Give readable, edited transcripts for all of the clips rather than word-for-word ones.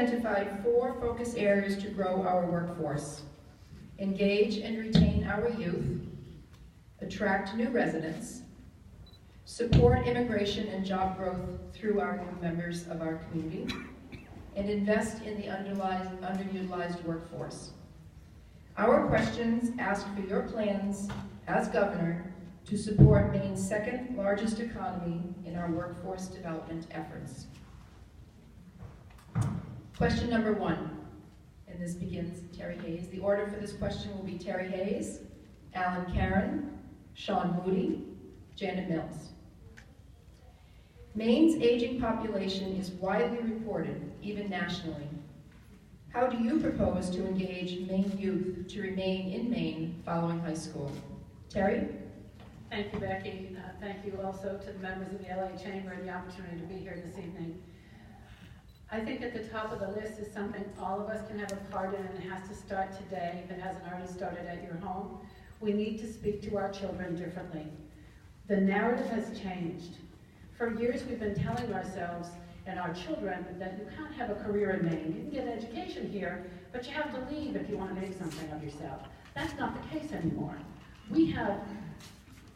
identified 4 focus areas to grow our workforce: engage and retain our youth, attract new residents, support immigration and job growth through our new members of our community, and invest in the underutilized workforce. Our questions ask for your plans as governor to support Maine's 2nd largest economy in our workforce development efforts. Question number 1, and this begins Terry Hayes. The order for this question will be Terry Hayes, Alan Caron, Sean Moody, Janet Mills. Maine's aging population is widely reported, even nationally. How do you propose to engage Maine youth to remain in Maine following high school? Terry? Thank you, Becky. Thank you also to the members of the LA Chamber and the opportunity to be here this evening. I think at the top of the list is something all of us can have a part in, and it has to start today if it hasn't already started at your home. We need to speak to our children differently. The narrative has changed. For years we've been telling ourselves and our children that you can't have a career in Maine. You can get an education here, but you have to leave if you want to make something of yourself. That's not the case anymore. We have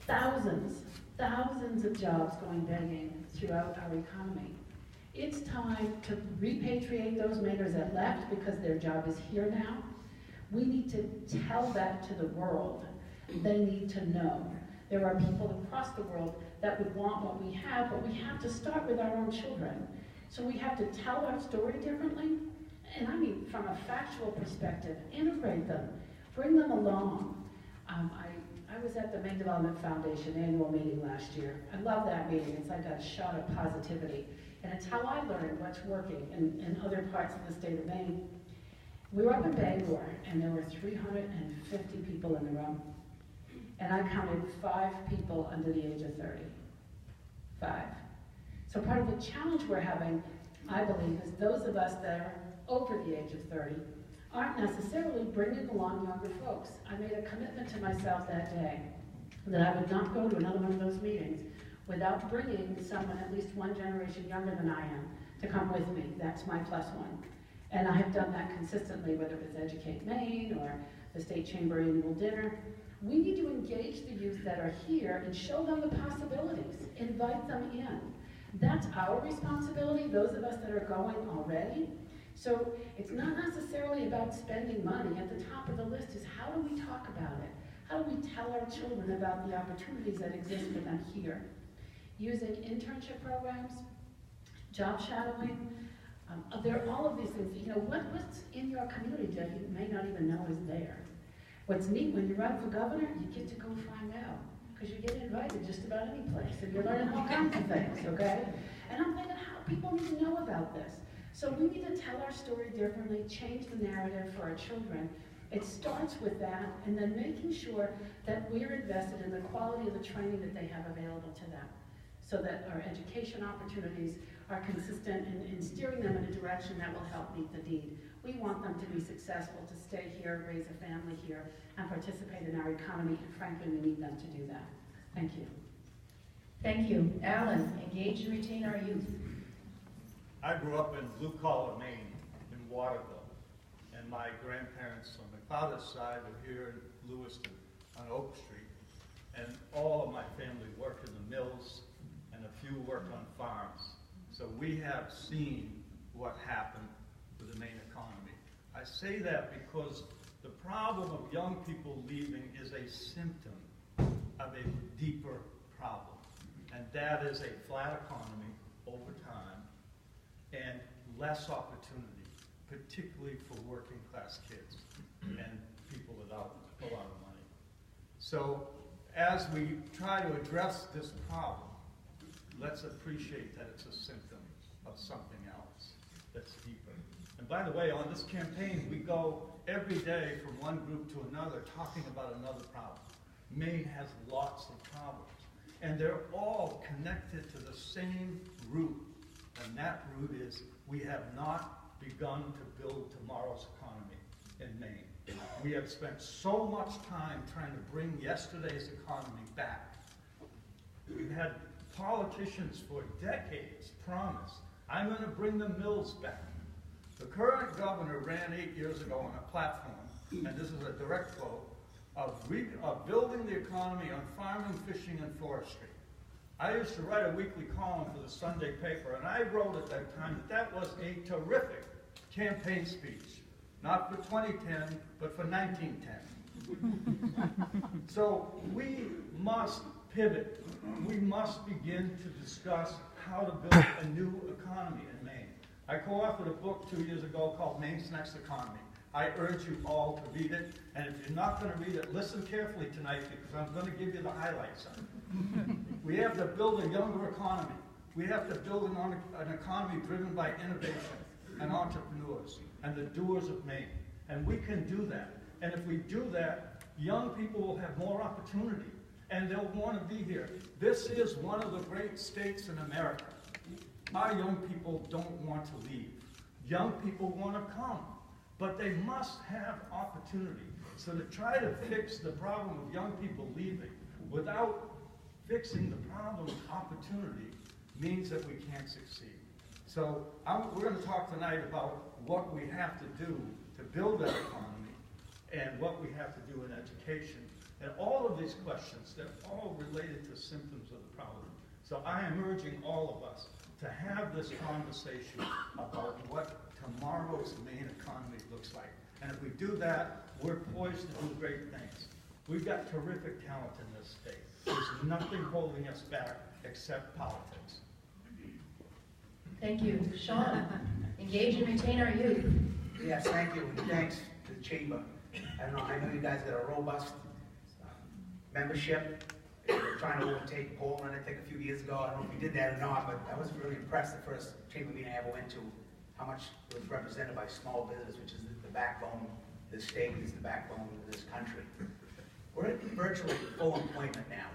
thousands of jobs going begging throughout our economy. It's time to repatriate those Mainers that left because their job is here now. We need to tell that to the world. They need to know. There are people across the world that would want what we have, but we have to start with our own children. So we have to tell our story differently, and I mean from a factual perspective, integrate them, bring them along. I was at the Maine Development Foundation annual meeting last year. I love that meeting. It's like a shot of positivity. And it's how I learned what's working in other parts of the state of Maine. We were up in Bangor, and there were 350 people in the room. And I counted 5 people under the age of 30. 5. So part of the challenge we're having, I believe, is those of us that are over the age of 30 aren't necessarily bringing along younger folks. I made a commitment to myself that day that I would not go to another one of those meetings without bringing someone at least one generation younger than I am to come with me. That's my +1. And I have done that consistently, whether it was Educate Maine or the State Chamber annual dinner. We need to engage the youth that are here and show them the possibilities, invite them in. That's our responsibility, those of us that are going already. So it's not necessarily about spending money. At the top of the list is how do we talk about it? How do we tell our children about the opportunities that exist for them here? Using internship programs, job shadowing, there are all of these things. You know, what's in your community that you may not even know is there. What's neat, when you run for governor, you get to go find out, because you get invited just about any place, and you're learning all kinds of things, okay? And I'm thinking, how people need to know about this. So we need to tell our story differently, change the narrative for our children. It starts with that, and then making sure that we're invested in the quality of the training that they have available to them, so that our education opportunities are consistent in steering them in a direction that will help meet the need. We want them to be successful, to stay here, raise a family here, and participate in our economy, and frankly, we need them to do that. Thank you. Thank you. Alan, engage and retain our youth. I grew up in blue-collar Maine, in Waterville, and my grandparents on my father's side were here in Lewiston on Oak Street, and all of my family worked in the mills, and a few worked on farms. So we have seen what happened with the Maine economy. I say that because the problem of young people leaving is a symptom of a deeper problem, and that is a flat economy over time and less opportunity, particularly for working class kids and people without a lot of money. So as we try to address this problem, let's appreciate that it's a symptom of something else that's deeper. And by the way, on this campaign, we go every day from one group to another talking about another problem. Maine has lots of problems, and they're all connected to the same root, and that root is we have not begun to build tomorrow's economy in Maine. We have spent so much time trying to bring yesterday's economy back. We've had politicians for decades promise, I'm going to bring the mills back. The current governor ran 8 years ago on a platform, and this is a direct quote, of building the economy on farming, fishing, and forestry. I used to write a weekly column for the Sunday paper, and I wrote at that time that that was a terrific campaign speech. Not for 2010, but for 1910. So we must pivot. We must begin to discuss how to build a new economy in Maine. I co-authored a book 2 years ago called Maine's Next Economy. I urge you all to read it, and if you're not going to read it, listen carefully tonight because I'm going to give you the highlights of it. We have to build a younger economy. We have to build an economy driven by innovation and entrepreneurs and the doers of Maine. And we can do that. And if we do that, young people will have more opportunity and they'll want to be here. This is one of the great states in America. Our young people don't want to leave. Young people want to come, but they must have opportunity. So to try to fix the problem of young people leaving without fixing the problem of opportunity means that we can't succeed. So we're going to talk tonight about what we have to do to build that economy and what we have to do in education. And all of these questions, they're all related to symptoms of the problem. So I am urging all of us to have this conversation about what tomorrow's Maine economy looks like. And if we do that, we're poised to do great things. We've got terrific talent in this state. There's nothing holding us back except politics. Thank you. Sean, engage and retain our youth. Yes, thank you, and thanks to the Chamber. I know you guys got a robust membership. We're trying to overtake Portland, I think, a few years ago. I don't know if we did that or not, but I was really impressed the first Chamber meeting I ever went to, how much it was represented by small business, which is the backbone of this state, is the backbone of this country. We're at virtually full employment now.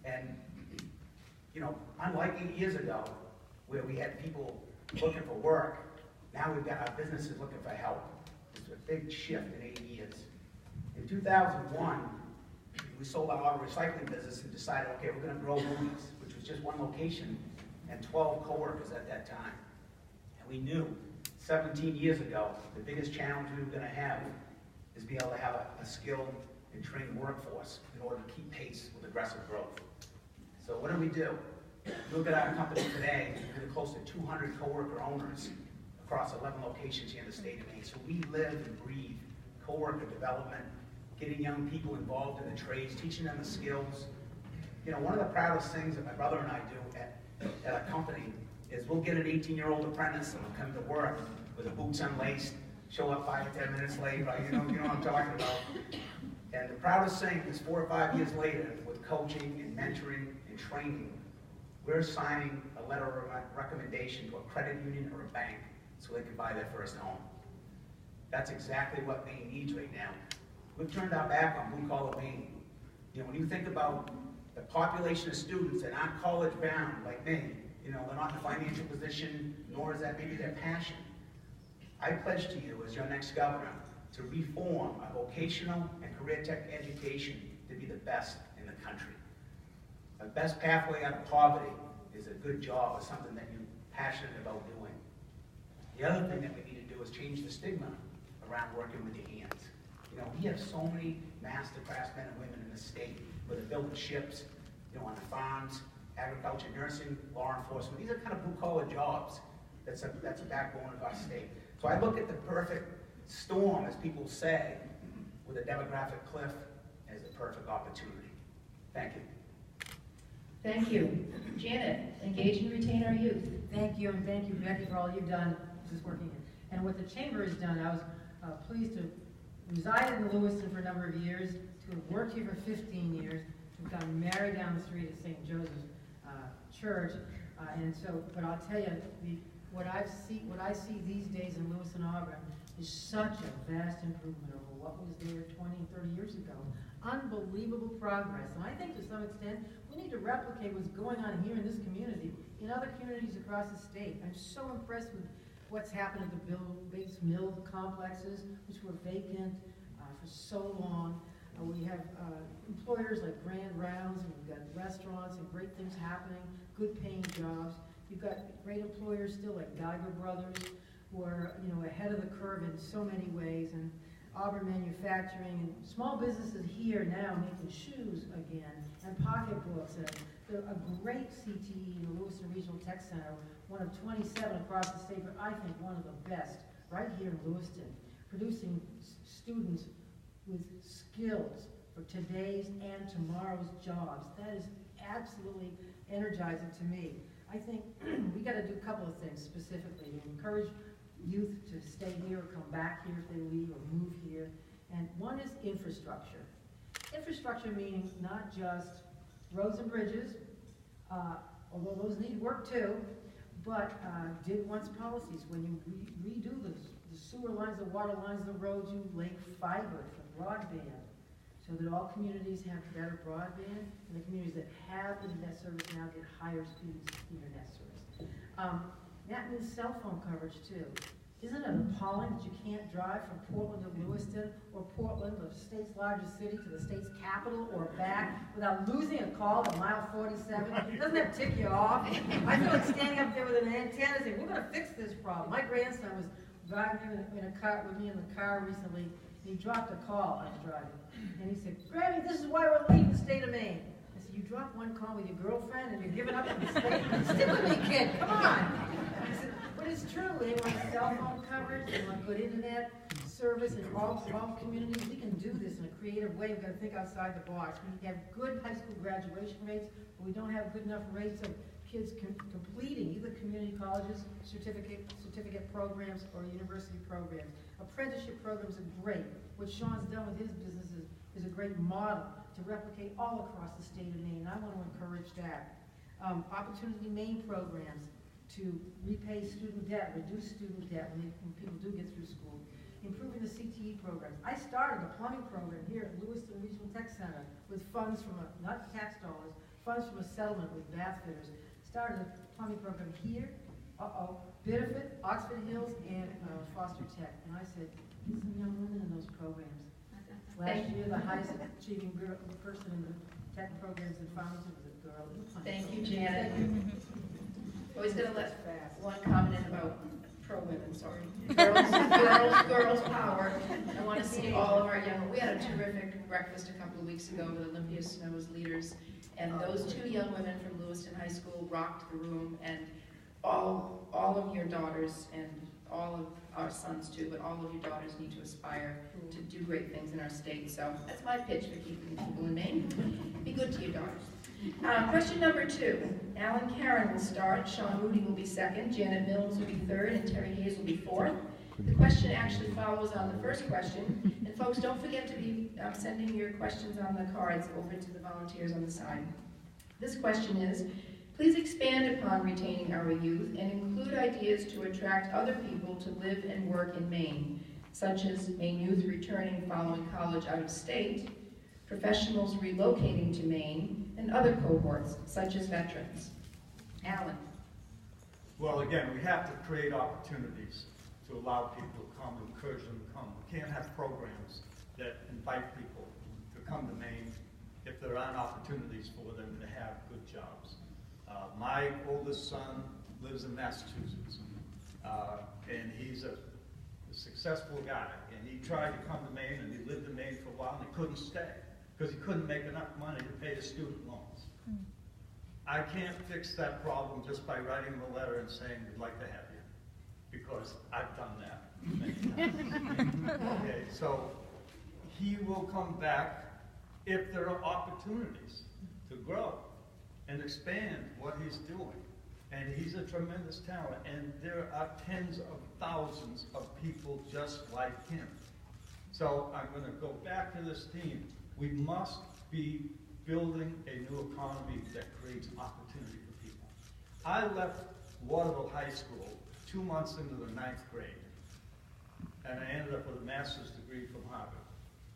And, you know, unlike 8 years ago, where we had people looking for work, now we've got our businesses looking for help. It's a big shift in 8 years. In 2001, we sold our auto recycling business and decided, okay, we're going to grow Movies, which was just one location and 12 co-workers at that time. And we knew 17 years ago, the biggest challenge we were going to have is be able to have a skilled and trained workforce in order to keep pace with aggressive growth. So what do? Look at our company today, we're close to 200 co-worker owners across 11 locations here in the state of Maine. So we live and breathe co-worker development, getting young people involved in the trades, teaching them the skills. You know, one of the proudest things that my brother and I do at a company is we'll get an 18-year-old apprentice and will come to work with the boots unlaced, show up 5 or 10 minutes late, right? You know what I'm talking about. And the proudest thing is 4 or 5 years later, with coaching and mentoring and training, we're signing a letter of recommendation to a credit union or a bank so they can buy their first home. That's exactly what Maine needs right now. We've turned our back on blue-collar Maine. You know, when you think about the population of students that aren't college-bound like me, you know, they're not in a financial position, nor is that maybe their passion. I pledge to you as your next governor to reform our vocational and career tech education to be the best in the country. The best pathway out of poverty is a good job or something that you're passionate about doing. The other thing that we need to do is change the stigma around working with your hands. You know, we have so many master craftsmen and women in the state, whether building ships, you know, on the farms, agriculture, nursing, law enforcement. These are kind of blue-collar jobs. That's a backbone of our state. So I look at the perfect storm, as people say, with a demographic cliff as a perfect opportunity. Thank you. Thank you. Janet, engage and retain our youth. Thank you, and thank you, Becky, for all you've done. This is working. And what the Chamber has done, I was pleased to reside in Lewiston for a number of years, to have worked here for 15 years, to have gotten married down the street at St. Joseph's Church. But I'll tell you, what I see these days in Lewiston, Auburn, is such a vast improvement over what was there 20, 30 years ago. Unbelievable progress. And I think to some extent, we need to replicate what's going on here in this community, in other communities across the state. I'm so impressed with what's happened at the base mill complexes, which were vacant for so long. We have employers like Grand Rounds, and we've got restaurants and great things happening, good paying jobs. You've got great employers still like Geiger Brothers. who are, you know, ahead of the curve in so many ways, and Auburn Manufacturing, and small businesses here now making shoes again, and pocketbooks, and a great CTE in the Lewiston Regional Tech Center, one of 27 across the state, but I think one of the best right here in Lewiston, producing students with skills for today's and tomorrow's jobs. That is absolutely energizing to me. I think we got to do a couple of things specifically to encourage youth to stay here or come back here if they leave or move here. And one is infrastructure. Infrastructure meaning not just roads and bridges, although those need work too, but did once policies. When you redo the sewer lines, the water lines, the roads, you lay fiber for broadband, so that all communities have better broadband, and the communities that have internet service now get higher speeds internet service. That means cell phone coverage too. Isn't it appalling that you can't drive from Portland to Lewiston, or Portland, the state's largest city, to the state's capital or back without losing a call to mile 47? Doesn't that tick you off? I feel like standing up there with an antenna saying, we're going to fix this problem. My grandson was driving in a car with me in the car recently, and he dropped a call. I was driving, and he said, Granny, this is why we're leaving the state of Maine. I said, you dropped one call with your girlfriend and you're giving up on the state? Stick with me, kid, come on. I said, but it's true, they want cell phone coverage, they want good internet service in all communities. We can do this in a creative way. We've got to think outside the box. We have good high school graduation rates, but we don't have good enough rates of kids completing either community colleges, certificate programs, or university programs. Apprenticeship programs are great. What Sean's done with his businesses is a great model to replicate all across the state of Maine. I want to encourage that. Opportunity Maine programs to repay student debt, reduce student debt when people do get through school. Improving the CTE programs. I started a plumbing program here at Lewiston Regional Tech Center with funds from, not tax dollars, funds from a settlement with bath fitters. Started a plumbing program here, Biddeford, Oxford Hills, and Foster Tech. And I said, get some young women in those programs. Last year, the highest achieving person in the tech programs in Farmington was a girl. Thank you, Janet. Always gonna let one comment in about pro-women, sorry. Girls power. I want to see all of our young, we had a terrific breakfast a couple of weeks ago with Olympia Snow's leaders, and those two young women from Lewiston High School rocked the room, and all of your daughters, and all of our sons too, but all of your daughters need to aspire to do great things in our state. So that's my pitch for keeping people in Maine. Be good to your daughters. Question number 2. Alan Karen will start, Sean Moody will be second, Janet Mills will be third, and Terry Hayes will be fourth. The question actually follows on the first question. And folks, don't forget to be sending your questions on the cards over to the volunteers on the side. This question is, please expand upon retaining our youth and include ideas to attract other people to live and work in Maine, such as Maine youth returning following college out of state, professionals relocating to Maine, and other cohorts, such as veterans. Alan. Well, again, we have to create opportunities to allow people to come, encourage them to come. We can't have programs that invite people to come to Maine if there aren't opportunities for them to have good jobs. My oldest son lives in Massachusetts, and he's a successful guy, and he tried to come to Maine, and he lived in Maine for a while, and he couldn't stay because he couldn't make enough money to pay his student loans. I can't fix that problem just by writing him a letter and saying, we'd like to have you, because I've done that many times. Okay, so he will come back if there are opportunities to grow and expand what he's doing. And he's a tremendous talent, and there are tens of thousands of people just like him. So I'm going to go back to this theme. We must be building a new economy that creates opportunity for people. I left Waterville High School 2 months into the 9th grade, and I ended up with a master's degree from Harvard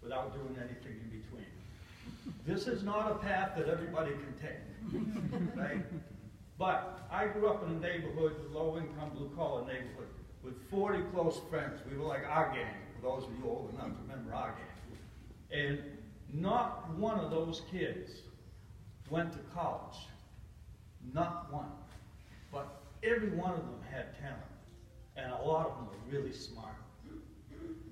without doing anything in between. This is not a path that everybody can take, right? But I grew up in a neighborhood, low-income, blue-collar neighborhood, with 40 close friends. We were like our gang, for those of you old enough to remember our gang. And not one of those kids went to college. Not one. But every one of them had talent. and a lot of them are really smart.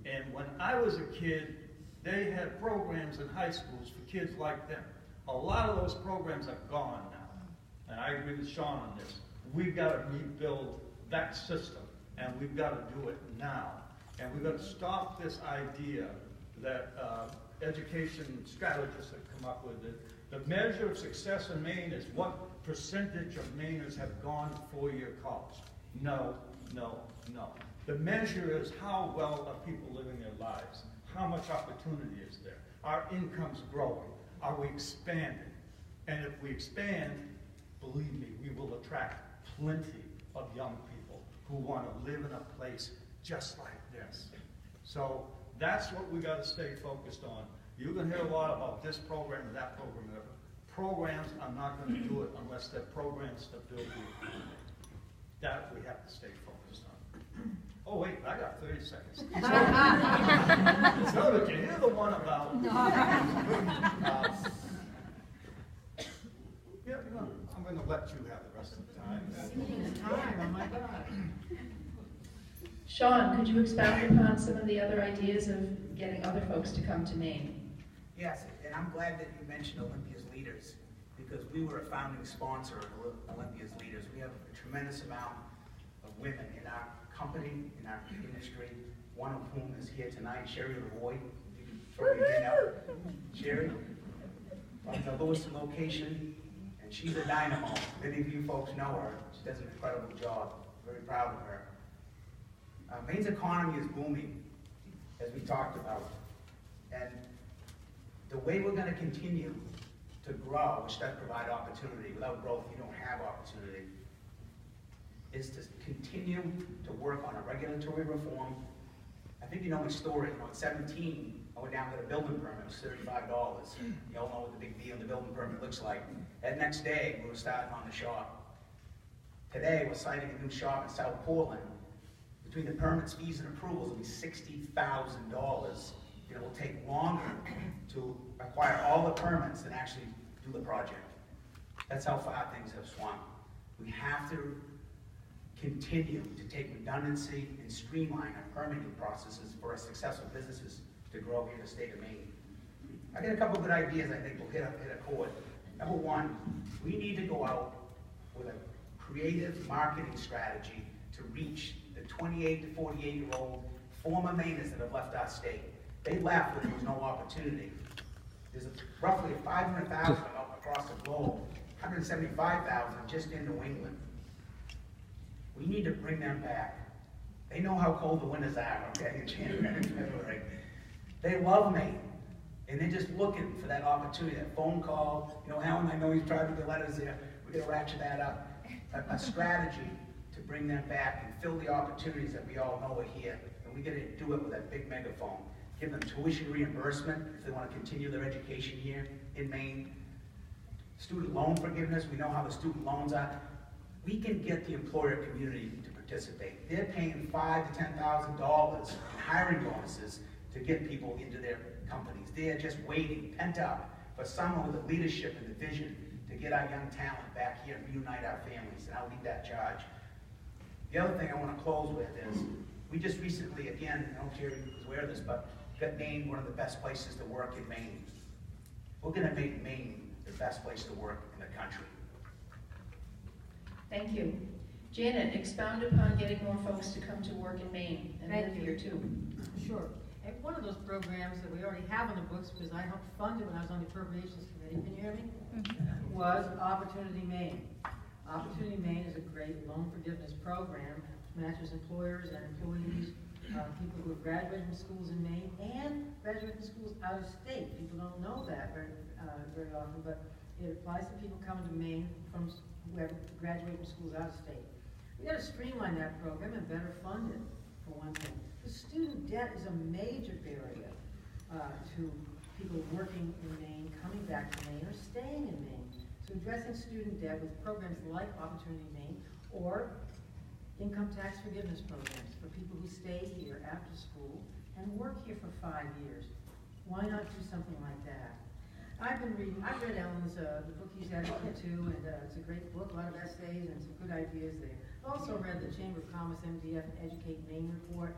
And when I was a kid, they had programs in high schools for kids like them. A lot of those programs are gone now, and I agree with Sean on this. We've got to rebuild that system, and we've got to do it now. And we've got to stop this idea that education strategists have come up with. The measure of success in Maine is what percentage of Mainers have gone to four-year college. No, no, no. The measure is how well are people living their lives? How much opportunity is there? Are incomes growing? Are we expanding? And if we expand, believe me, we will attract plenty of young people who want to live in a place just like this. So that's what we got to stay focused on. You're going to hear a lot about this program and that program. Programs are not going to do it unless they're programs that build you. That we have to stay focused on. Oh wait, I got 30 seconds. So did you hear the one about? Yeah, I'm going to let you have the rest of the time. Oh my God. Sean, could you expound upon some of the other ideas of getting other folks to come to Maine? Yes, and I'm glad that you mentioned Olympia's Leaders, because we were a founding sponsor of Olympia's Leaders. We have a tremendous amount of women in our company, in our industry, one of whom is here tonight, Sherry LaVoy. You can throw your hand out. Sherry, from the Lewiston location, and she's a dynamo. Many of you folks know her. She does an incredible job. Very proud of her. Maine's economy is booming, as we talked about. And the way we're going to continue to grow, which does provide opportunity, without growth you don't have opportunity, is to continue to work on a regulatory reform. I think you know my story. At 17, I went down to the building permit. It was $35. You all know what the big B on the building permit looks like. That next day, we were starting on the shop. Today, we're citing a new shop in South Portland. Between the permits, fees, and approvals, it'll be $60,000. It will take longer to acquire all the permits than actually do the project. That's how far things have swung. We have to continue to take redundancy and streamline our permitting processes for our successful businesses to grow here in the state of Maine. I got a couple good ideas I think will hit a chord. Number one, we need to go out with a creative marketing strategy to reach the 28 to 48-year-old former Mainers that have left our state. They left when there was no opportunity. There's roughly 500,000 across the globe, 175,000 just in New England. We need to bring them back. They know how cold the winters are, okay, in January and February. They love Maine, and they're just looking for that opportunity, that phone call. Alan, I know he's trying to get letters there. We're gonna ratchet that up. A strategy to bring them back and fill the opportunities that we all know are here. And we gotta do it with that big megaphone. Give them tuition reimbursement if they want to continue their education here in Maine. Student loan forgiveness, we know how the student loans are. We can get the employer community to participate. They're paying $5,000 to $10,000 in hiring bonuses to get people into their companies. They're just waiting, pent up, for someone with the leadership and the vision to get our young talent back here and reunite our families, and I'll lead that charge. The other thing I want to close with is, we just recently, again, I don't know if Jerry was aware of this, but got named one of the best places to work in Maine. We're going to make Maine the best place to work in the country. Thank you. Janet, expound upon getting more folks to come to work in Maine and live here too. Sure. And one of those programs that we already have on the books, because I helped fund it when I was on the Appropriations Committee, can you hear me? Was Opportunity Maine. Opportunity Maine is a great loan forgiveness program, matches employers and employees, people who have graduated from schools in Maine and graduated from schools out of state. People don't know that very often, but it applies to people coming to Maine from who have graduated from schools out of state. We got to streamline that program and better fund it, for one thing. The student debt is a major barrier to people working in Maine, coming back to Maine, or staying in Maine. So addressing student debt with programs like Opportunity Maine or income tax forgiveness programs for people who stay here after school and work here for 5 years. Why not do something like that? I've read Alan's the book he's edited too, and it's a great book, a lot of essays and some good ideas there. also read the Chamber of Commerce MDF Educate Maine report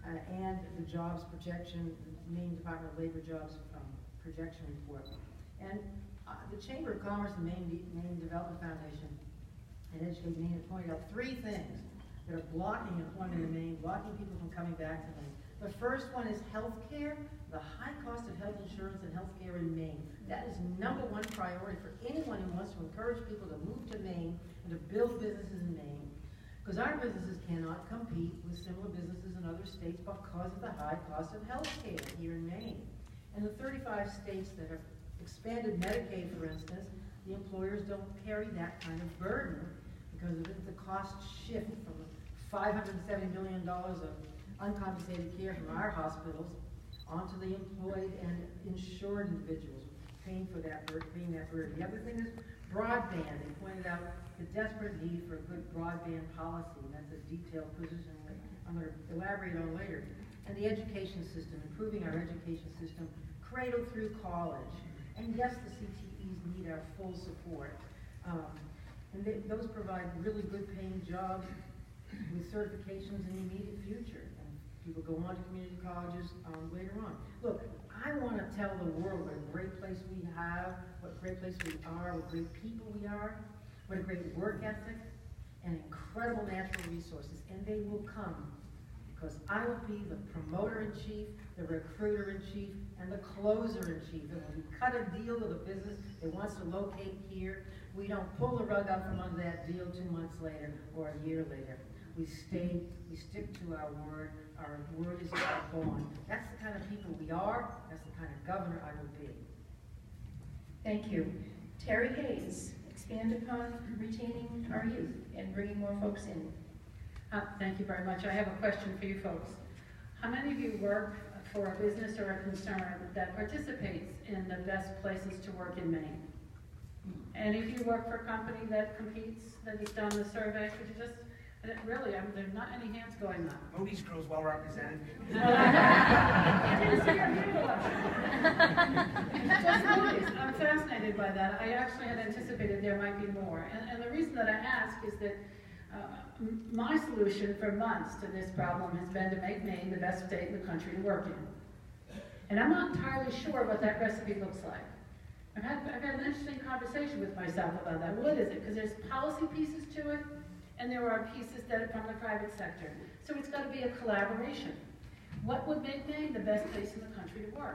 and the jobs projection, Maine Department of Labor jobs projection report. And the Chamber of Commerce and Maine Development Foundation and Educate Maine have pointed out three things that are blocking employment in Maine, blocking people from coming back to Maine. The first one is health care, the high cost of health insurance and health care in Maine. That is #1 priority for anyone who wants to encourage people to move to Maine and to build businesses in Maine. Because our businesses cannot compete with similar businesses in other states because of the high cost of health care here in Maine. And the 35 states that have expanded Medicaid, for instance, the employers don't carry that kind of burden because of the cost shift from $570 million of uncompensated care from our hospitals onto the employed and insured individuals paying for that burden. The other thing is broadband. They pointed out the desperate need for a good broadband policy, and that's a detailed position that I'm going to elaborate on later. And the education system, improving our education system, cradle through college. And yes, the CTEs need our full support. And those provide really good paying jobs with certifications in the immediate future. And people go on to community colleges later on. Look, I want to tell the world what a great place we have, what a great place we are, what great people we are, what a great work ethic, and incredible natural resources. And they will come because I will be the promoter-in-chief, the recruiter-in-chief, and the closer-in-chief. And when we cut a deal with a business that wants to locate here, we don't pull the rug out from under that deal 2 months later or a year later. We stick to our word. Our word is our bond. That's the kind of people we are. That's the kind of governor I will be. Thank you. Terry Hayes, expand upon retaining our youth and bringing more folks in. Thank you very much. I have a question for you folks. How many of you work for a business or a concern that participates in the best places to work in Maine? And if you work for a company that competes, that has done the survey, could you just, really, there's not any hands going up. Moody's Crew is well represented. I didn't see your hand go up. Just Moody's. I'm fascinated by that. I actually had anticipated there might be more. And the reason that I ask is that my solution for months to this problem has been to make Maine the best state in the country to work in. And I'm not entirely sure what that recipe looks like. I've had an interesting conversation with myself about that. What is it? Because there's policy pieces to it, and there are pieces that are from the private sector. So it's got to be a collaboration. What would make Maine the best place in the country to work?